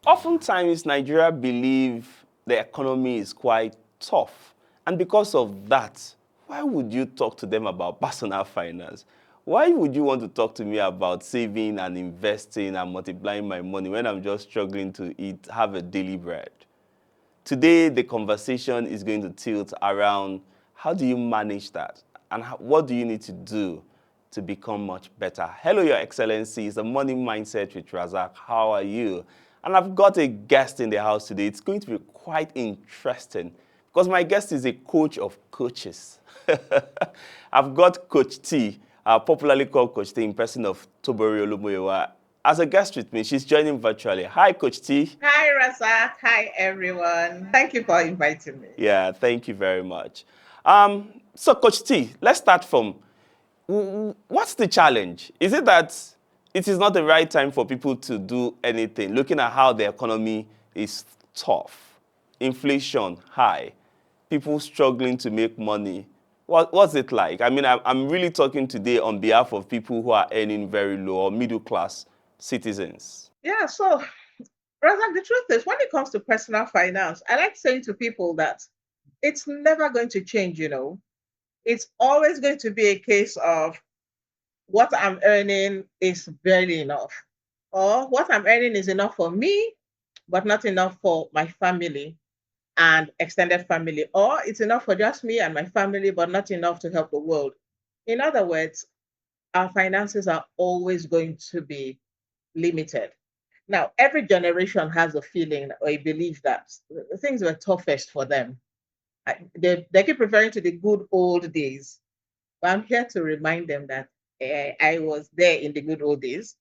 Oftentimes, Nigeria believe the economy is quite tough. And because of that, why would you talk to them about personal finance? Why would you want to talk to me about saving and investing and multiplying my money when I'm just struggling to eat, have a daily bread? Today, the conversation is going to tilt around how do you manage that and what do you need to do to become much better. Hello, Your Excellency. It's the Money Mindset with Razak. How are you? And I've got a guest in the house today. It's going to be quite interesting because my guest is a coach of coaches. I've got Coach T, popularly called Coach T in person of Tobori Olumoyewa, as a guest with me. She's joining virtually. Hi, Coach T. Hi, Razak. Hi, everyone. Thank you for inviting me. Yeah, thank you very much. So, Coach T, let's start from what's the challenge? Is it that it is not the right time for people to do anything, looking at how the economy is tough, inflation high, people struggling to make money? What's it like? I mean, I'm really talking today on behalf of people who are earning very low or middle class citizens. Yeah, so, Razak, the truth is, when it comes to personal finance, I like saying to people that it's never going to change. It's always going to be a case of what I'm earning is barely enough, or what I'm earning is enough for me, but not enough for my family and extended family, or it's enough for just me and my family, but not enough to help the world. In other words, our finances are always going to be limited. Now, every generation has a feeling or a belief that things were toughest for them. They keep referring to the good old days. But I'm here to remind them that I was there in the good old days.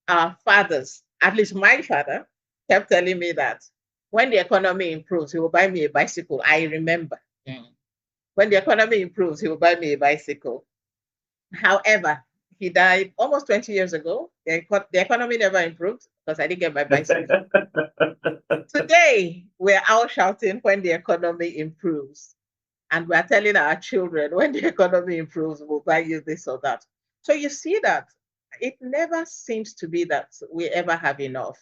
Our fathers, at least my father, kept telling me that when the economy improves, he will buy me a bicycle. I remember. Mm. When the economy improves, he will buy me a bicycle. However, he died almost 20 years ago. The economy never improved because I didn't get my bicycle. Today, we're out shouting when the economy improves. And we're telling our children when the economy improves, we'll buy you this or that. So you see that it never seems to be that we ever have enough.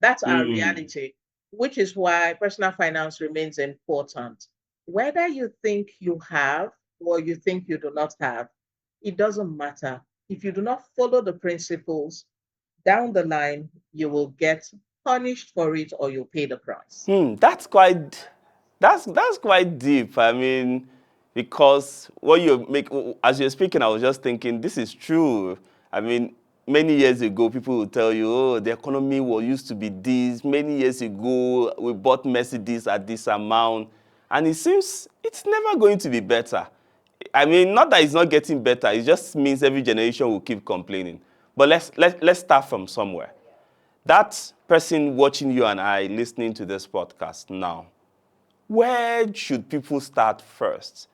That's our Mm. reality, which is why personal finance remains important. Whether you think you have or you think you do not have, it doesn't matter. If you do not follow the principles, down the line, you will get punished for it or you'll pay the price. That's quite deep. I mean, because what you make as you're speaking, I was just thinking this is true. I mean, many years ago, people would tell you, "Oh, the economy was used to be this." Many years ago, we bought Mercedes at this amount, and it seems it's never going to be better. I mean, not that it's not getting better. It just means every generation will keep complaining. But let's start from somewhere. That person watching you and I listening to this podcast now, where should people start first?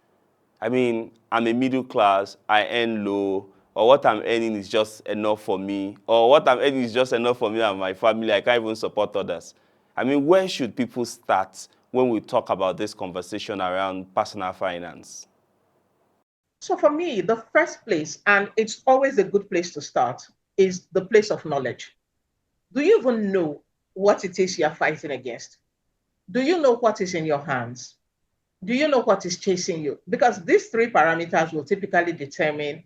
I mean, I'm a middle class, I earn low, or what I'm earning is just enough for me, or what I'm earning is just enough for me and my family, I can't even support others. I mean, where should people start when we talk about this conversation around personal finance? So for me, the first place, and it's always a good place to start, is the place of knowledge. Do you even know what it is you're fighting against? Do you know what is in your hands? Do you know what is chasing you? Because these three parameters will typically determine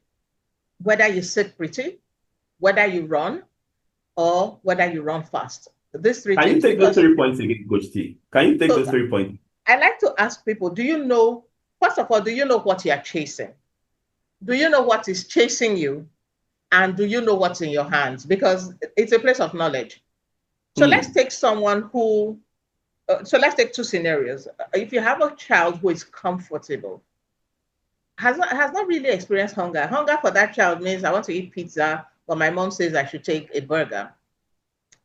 whether you sit pretty, whether you run, or whether you run fast. These three Can you things. take those Because 3 points again, Coach T? Can you take so those 3 points? I like to ask people, do you know, first of all, do you know what you're chasing? Do you know what is chasing you? And do you know what's in your hands? Because it's a place of knowledge. So let's Hmm. take someone who, so let's take two scenarios. If you have a child who is comfortable, has not really experienced hunger. Hunger for that child means I want to eat pizza, but my mom says I should take a burger.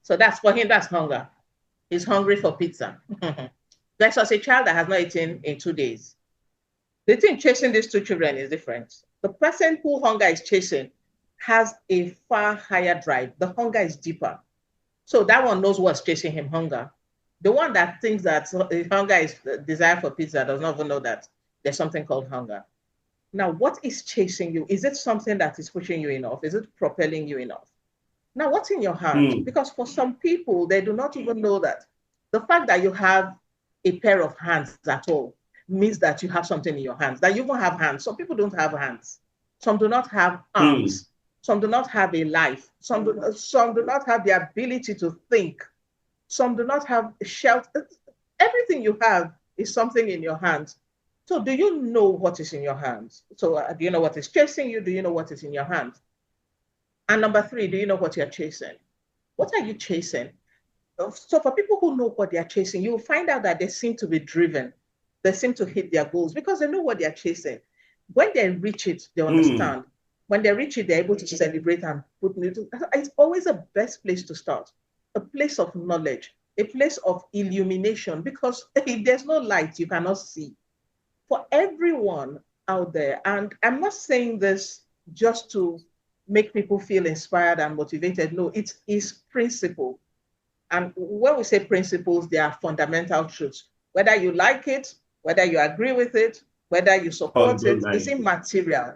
So that's for him, that's hunger. He's hungry for pizza. Versus a child that has not eaten in 2 days. The thing chasing these two children is different. The person who hunger is chasing has a far higher drive. The hunger is deeper. So that one knows what's chasing him hunger. The one that thinks that hunger is the desire for pizza does not even know that there's something called hunger. Now, what is chasing you? Is it something that is pushing you enough? Is it propelling you enough? Now, what's in your hand? Because for some people, they do not even know that the fact that you have a pair of hands at all means that you have something in your hands, that you even have hands. Some people don't have hands. Some do not have arms. Some do not have a life. Some do not have the ability to think. Some do not have shelter. Everything you have is something in your hands. So, do you know what is in your hands? So, do you know what is chasing you? Do you know what is in your hands? And number three, do you know what you're chasing? What are you chasing? So for people who know what they're chasing, you will find out that they seem to be driven. They seem to hit their goals because they know what they're chasing. When they reach it, they understand. When they reach it, they're able to celebrate and put new. It's always the best place to start. A place of knowledge, a place of illumination, because if there's no light, you cannot see. For everyone out there, and I'm not saying this just to make people feel inspired and motivated. No, it is principle. And when we say principles, they are fundamental truths. Whether you like it, whether you agree with it, whether you support it, it's immaterial.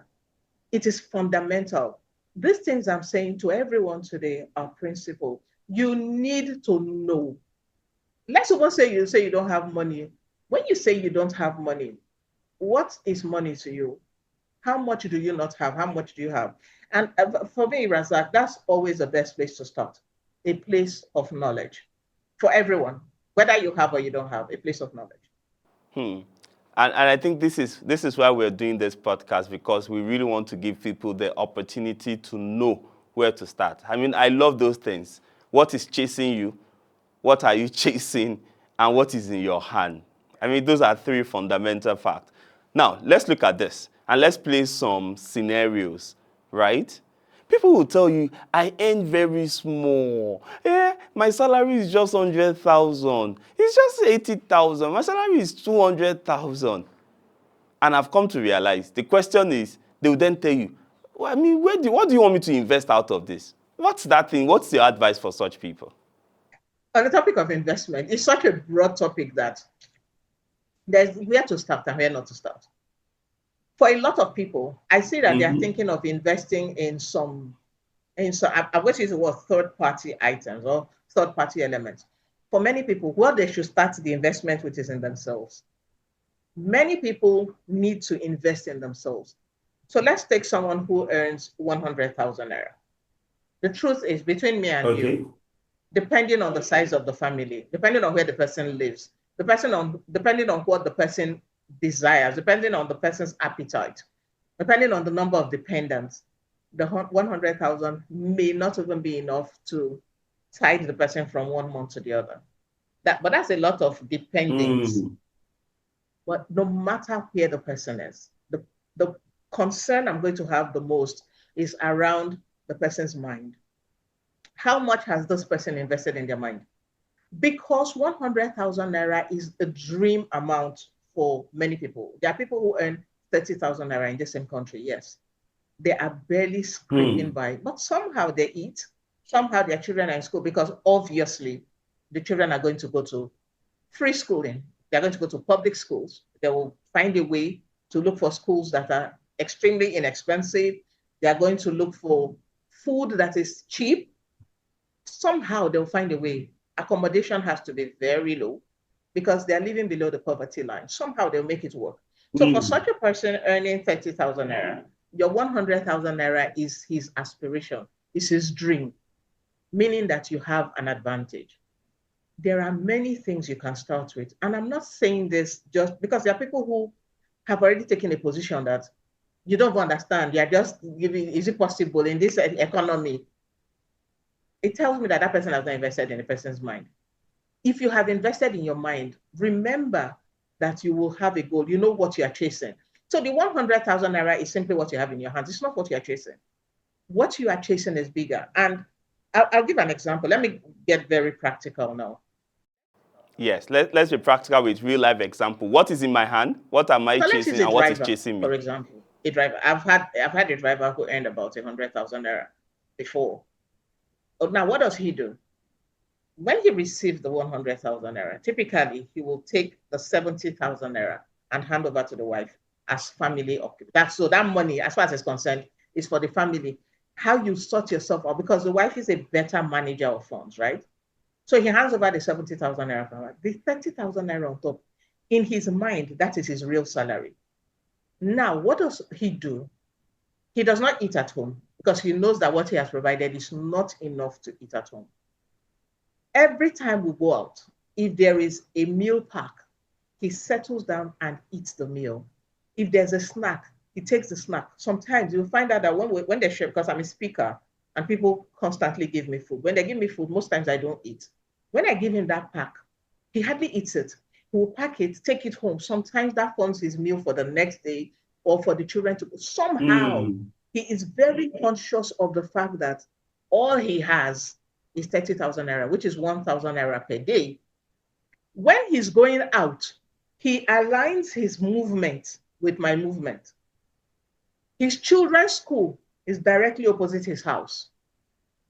It is fundamental. These things I'm saying to everyone today are principle. You need to know. Let's even say you don't have money. When you say you don't have money, what is money to you? How much do you not have? How much do you have? And for me, Razak, that's always the best place to start. A place of knowledge for everyone, whether you have or you don't have, a place of knowledge. And I think this is why we're doing this podcast, because we really want to give people the opportunity to know where to start. I mean, I love those things. What is chasing you? What are you chasing? And what is in your hand? I mean, those are three fundamental facts. Now, let's look at this and let's play some scenarios, right? People will tell you, I earn very small. My salary is just 100,000. It's just 80,000. My salary is 200,000. And I've come to realize, the question is, they will then tell you, well, I mean, what do you want me to invest out of this? What's that thing? What's your advice for such people? On the topic of investment, it's such a broad topic that there's where to start and where not to start. For a lot of people, I see that they're thinking of investing in some, I wish it was third-party items or third-party elements. For many people, what they should start the investment with is in themselves. Many people need to invest in themselves. So let's take someone who earns 100,000 naira. The truth is, between me and you, depending on the size of the family, depending on where the person lives, depending on what the person desires, depending on the person's appetite, depending on the number of dependents, the 100,000 may not even be enough to tide the person from 1 month to the other. But that's a lot of dependence. But no matter where the person is, the concern I'm going to have the most is around the person's mind. How much has this person invested in their mind? Because 100,000 naira is a dream amount for many people. There are people who earn 30,000 naira in the same country, yes. They are barely scraping by, but somehow they eat. Somehow their children are in school, because obviously the children are going to go to free schooling. They're going to go to public schools. They will find a way to look for schools that are extremely inexpensive. They are going to look for food that is cheap. Somehow they'll find a way. Accommodation has to be very low because they're living below the poverty line. Somehow they'll make it work. So for such a person earning 30,000 naira, your 100,000 naira is his aspiration, is his dream, meaning that you have an advantage. There are many things you can start with. And I'm not saying this just because there are people who have already taken a position that you don't understand. They are just giving, is it possible in this economy? It tells me that that person has not invested in the person's mind. If you have invested in your mind, remember that you will have a goal. You know what you are chasing. So the 100,000 naira is simply what you have in your hands. It's not what you are chasing. What you are chasing is bigger. And I'll give an example. Let me get very practical now. Yes, let's be practical with real life example. What is in my hand? What am I chasing? And what is chasing me? For example, a driver. I've had a driver who earned about 100,000 naira before. But now, what does he do? When he receives the 100,000 naira, typically he will take the 70,000 naira and hand over to the wife as family occupation. So that money, as far as it's concerned, is for the family. how you sort yourself out, because the wife is a better manager of funds, right? So he hands over the 70,000 naira from her. The 30,000 naira on top, in his mind, that is his real salary. Now, what does he do? He does not eat at home because he knows that what he has provided is not enough to eat at home. Every time we go out, if there is a meal pack, he settles down and eats the meal. If there's a snack, he takes the snack. Sometimes you'll find out that when they share, because I'm a speaker and people constantly give me food. When they give me food, most times I don't eat. When I give him that pack, he hardly eats it. He will pack it, take it home. Sometimes that forms his meal for the next day or for the children to somehow. He is very conscious of the fact that all he has is 30,000 naira, which is 1,000 naira per day. When he's going out, he aligns his movement with my movement. His children's school is directly opposite his house.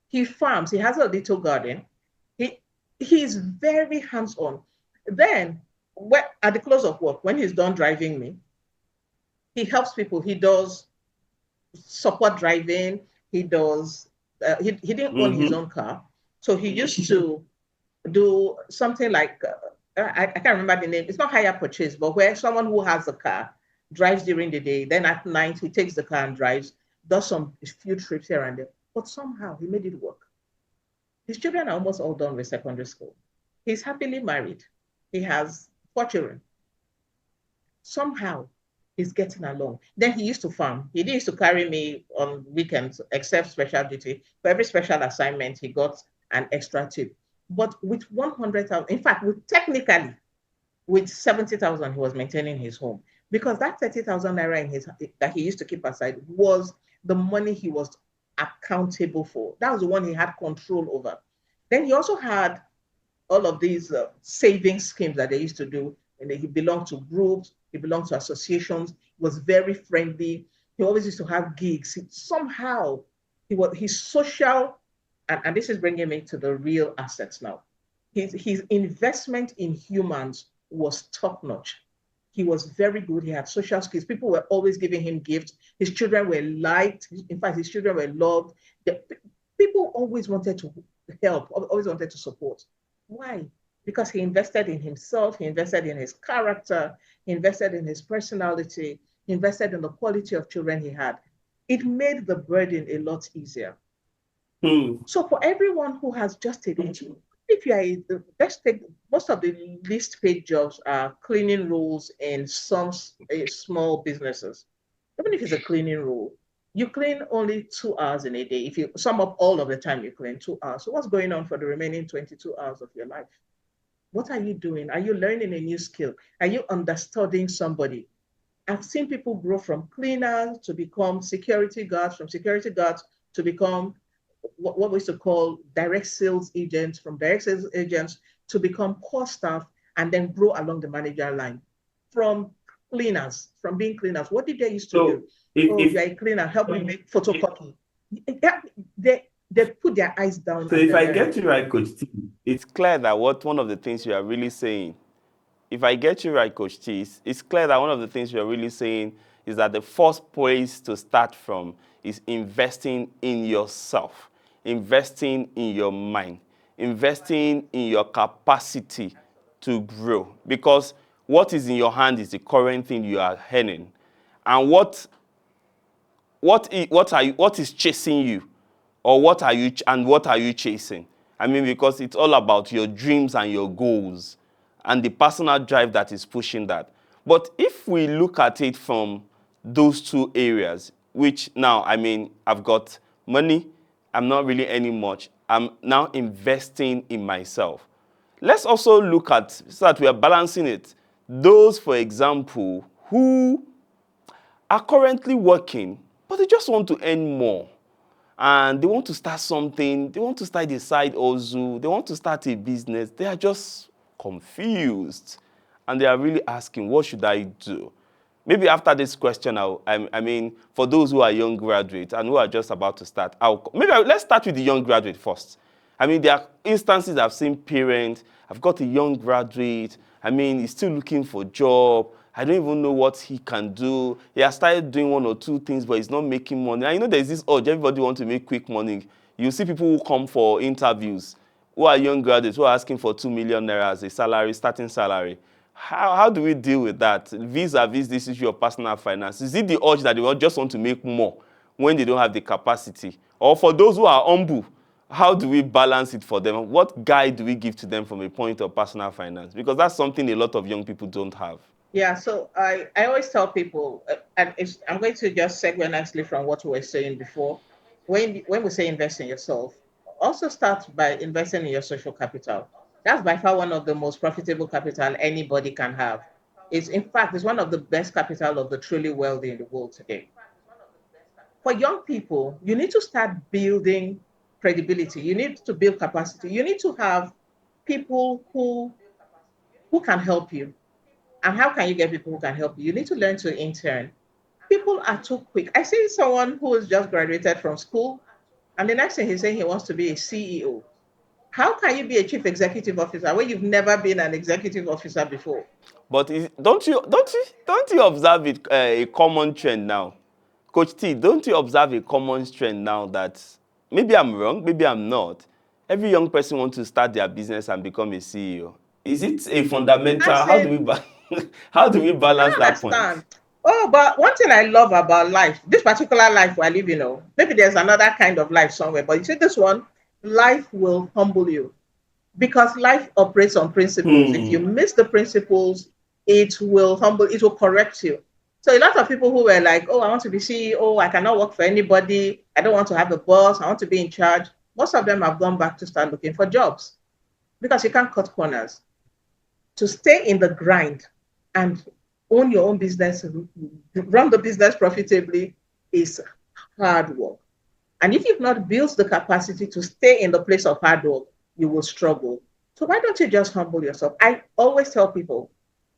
He farms, he has a little garden. He is very hands-on. Then, at the close of work, when he's done driving me, he helps people. He does support driving. He does, he didn't own his own car. So he used to do something like, I can't remember the name. It's not hire purchase, but where someone who has a car drives during the day, then at night he takes the car and drives, does some few trips here and there. But somehow he made it work. His children are almost all done with secondary school. He's happily married. He has 4 children. Somehow he's getting along. Then he used to farm. He used to carry me on weekends, except special duty. For every special assignment, he got an extra tip. But with 100,000, in fact, technically, with 70,000, he was maintaining his home, because that 30,000 naira that he used to keep aside was the money he was accountable for. That was the one he had control over. Then he also had all of these saving schemes that they used to do. And he belonged to groups, he belonged to associations, was very friendly. He always used to have gigs. Somehow, his social, and this is bringing me to the real assets now. His investment in humans was top notch. He was very good. He had social skills. People were always giving him gifts. His children were liked. In fact, his children were loved. People always wanted to help, always wanted to support. Why? Because he invested in himself, he invested in his character, he invested in his personality, he invested in the quality of children he had. It made the burden a lot easier. So for everyone who has just a little, if you are, let's take most of the least paid jobs are cleaning roles in some small businesses. Even if it's a cleaning role, you clean only 2 hours in a day. If you sum up all of the time, you clean 2 hours. So what's going on for the remaining 22 hours of your life? What are you doing? Are you learning a new skill? Are you understudying somebody? I've seen people grow from cleaners to become security guards, from security guards to become what we used to call direct sales agents, from direct sales agents to become core staff, and then grow along the manager line. From cleaners, from being cleaners, what did they used to do? You're a cleaner, help me make photocopy. They put their eyes down. So if I get you right, Coach T, it's clear that one of the things you are really saying, if I get you right, Coach T, it's clear that one of the things you are really saying is that the first place to start from is investing in yourself, investing in your mind, investing in your capacity to grow. Because what is in your hand is the current thing you are earning. And what is chasing you? Or what are you chasing? I mean, because it's all about your dreams and your goals and the personal drive that is pushing that. But if we look at it from those two areas, which now, I mean, I've got money, I'm not really earning much, I'm now investing in myself. Let's also look at, so that we are balancing it, those, for example, who are currently working, but they just want to earn more. And they want to start something, they want to start a side hustle, they want to start a business. They are just confused. And they are really asking, what should I do? Maybe after this question, I mean, for those who are young graduates and who are just about to start, let's start with the young graduate first. I mean, there are instances I've seen parents, I've got a young graduate, I mean, he's still looking for a job, I don't even know what he can do. He has started doing one or two things, but he's not making money. And you know, there's this urge, everybody wants to make quick money. You see people who come for interviews, who are young graduates, who are asking for 2 million naira as a salary, starting salary. How do we deal with that vis-a-vis this issue of personal finance? Is it the urge that they just want to make more when they don't have the capacity? Or for those who are humble, how do we balance it for them? What guide do we give to them from a point of personal finance? Because that's something a lot of young people don't have. Yeah, so I always tell people, I'm going to just segue nicely from what we were saying before. When we say invest in yourself, also start by investing in your social capital. That's by far one of the most profitable capital anybody can have. It's in fact it's one of the best capital of the truly wealthy in the world today. For young people, you need to start building credibility. You need to build capacity. You need to have people who can help you. And how can you get people who can help you? You need to learn to intern. People are too quick. I see someone who has just graduated from school, and the next thing he's saying he wants to be a CEO. How can you be a chief executive officer when you've never been an executive officer before? But don't you observe it a common trend now, Coach T? Don't you observe a common trend now that maybe I'm wrong, maybe I'm not. Every young person wants to start their business and become a CEO. Is it a fundamental? I How do said, we how do we I balance don't that point? understand. Oh, but one thing I love about life, this particular life we're living, maybe there's another kind of life somewhere, but you see, this one, life will humble you because life operates on principles. If you miss the principles, it will correct you. So a lot of people who were like, oh, I want to be CEO, I cannot work for anybody, I don't want to have a boss, I want to be in charge. Most of them have gone back to start looking for jobs because you can't cut corners. To stay in the grind and own your own business, run the business profitably is hard work. And if you've not built the capacity to stay in the place of hard work, you will struggle. So why don't you just humble yourself? I always tell people,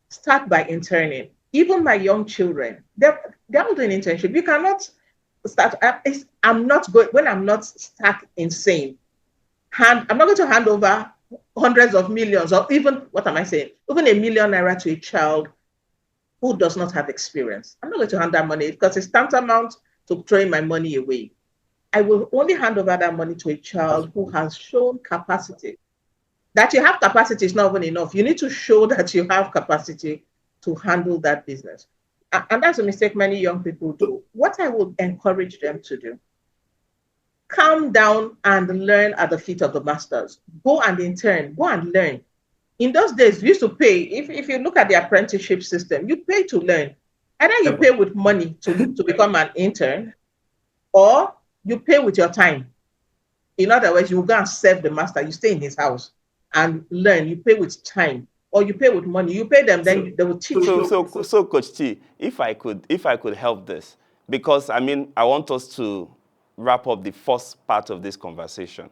start by interning. Even my young children, they're all doing internship. You cannot start. I'm not going when I'm not stark insane. I'm not going to hand over hundreds of millions or even what am I saying? Even a 1 million naira to a child who does not have experience. I'm not going to hand that money because it's tantamount to throwing my money away. I will only hand over that money to a child who has shown capacity. That you have capacity is not even enough. You need to show that you have capacity to handle that business. And that's a mistake many young people do. What I would encourage them to do, calm down and learn at the feet of the masters. Go and intern, go and learn. In those days, we used to pay. If you look at the apprenticeship system, you pay to learn. Either you pay with money to become an intern, or you pay with your time. In other words, you go and serve the master. You stay in his house and learn. You pay with time, or you pay with money. You pay them, then they will teach you. So Coach T, if I could help this, because I mean I want us to wrap up the first part of this conversation.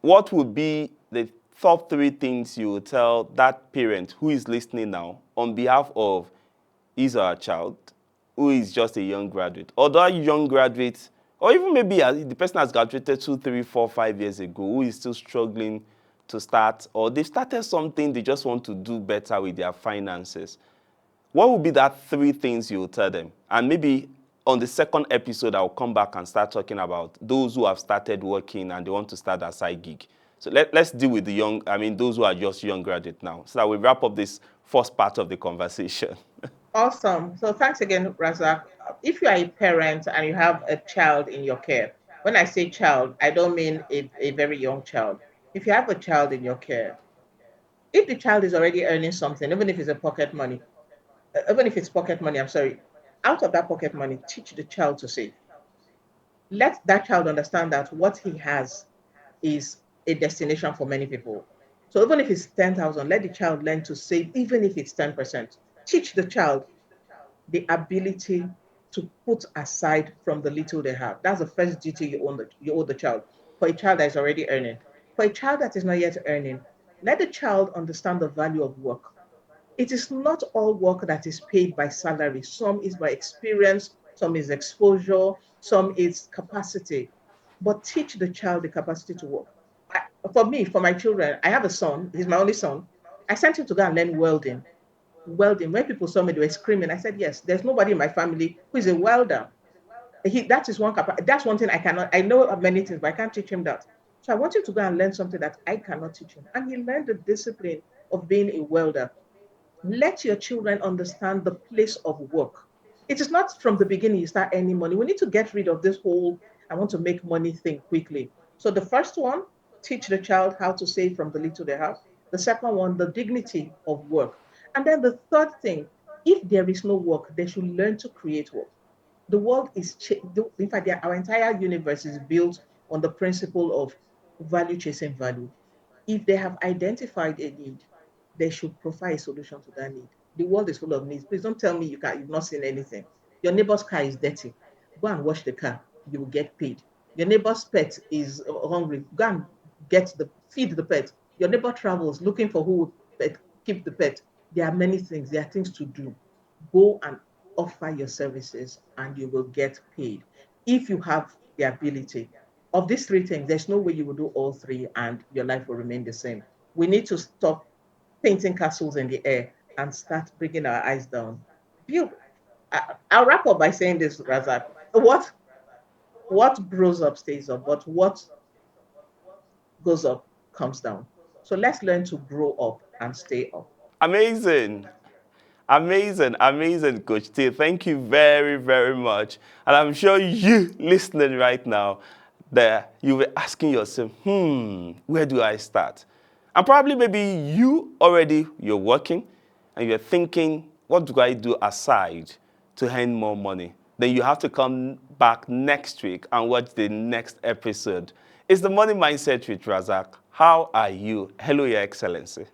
What would be the top three things you would tell that parent who is listening now on behalf of his or her child who is just a young graduate, or that young graduate, or even maybe the person has graduated 2, 3, 4, 5 years ago, who is still struggling to start, or they've started something, they just want to do better with their finances? What would be that three things you would tell them? And maybe on the second episode, I'll come back and start talking about those who have started working and they want to start a side gig. So let's deal with those who are just young graduates now, so that we wrap up this first part of the conversation. Awesome. So thanks again, Razak. If you are a parent and you have a child in your care, when I say child, I don't mean a very young child. If you have a child in your care, if the child is already earning something, even if it's pocket money, I'm sorry, out of that pocket money, teach the child to save. Let that child understand that what he has is a destination for many people. So even if it's 10,000, let the child learn to save, even if it's 10%. Teach the child the ability to put aside from the little they have. That's the first duty you owe the child. For a child that is already earning, for a child that is not yet earning, let the child understand the value of work. It is not all work that is paid by salary. Some is by experience, some is exposure, some is capacity. But teach the child the capacity to work. For me, for my children, I have a son, he's my only son. I sent him to go and learn welding. welding. When people saw me, they were screaming. I said, yes, there's nobody in my family who is a welder. That is that's one thing I cannot. I know of many things, but I can't teach him that. So I want him to go and learn something that I cannot teach him. And he learned the discipline of being a welder. Let your children understand the place of work. It is not from the beginning you start earning money. We need to get rid of this whole I want to make money thing quickly. So the first one, teach the child how to save from the little they have. The second one, the dignity of work. And then the third thing, if there is no work, they should learn to create work. The world is, in fact, our entire universe is built on the principle of value chasing value. If they have identified a need, they should provide a solution to that need. The world is full of needs. Please don't tell me you've not seen anything. Your neighbor's car is dirty. Go and wash the car. You will get paid. Your neighbor's pet is hungry. Go and feed the pet. Your neighbor travels looking for who will keep the pet. There are many things. There are things to do. Go and offer your services and you will get paid if you have the ability. Of these three things, there's no way you will do all three and your life will remain the same. We need to stop painting castles in the air and start bringing our eyes down. Build. I'll wrap up by saying this, Razak. What grows up stays up, but what goes up comes down. So let's learn to grow up and stay up. Amazing. Amazing, amazing, Coach T. Thank you very, very much. And I'm sure you listening right now, that you were asking yourself, where do I start? And probably maybe you're working and you're thinking, what do I do aside to earn more money? Then you have to come back next week and watch the next episode. It's the Money Mindset with Razak. How are you? Hello, Your Excellency.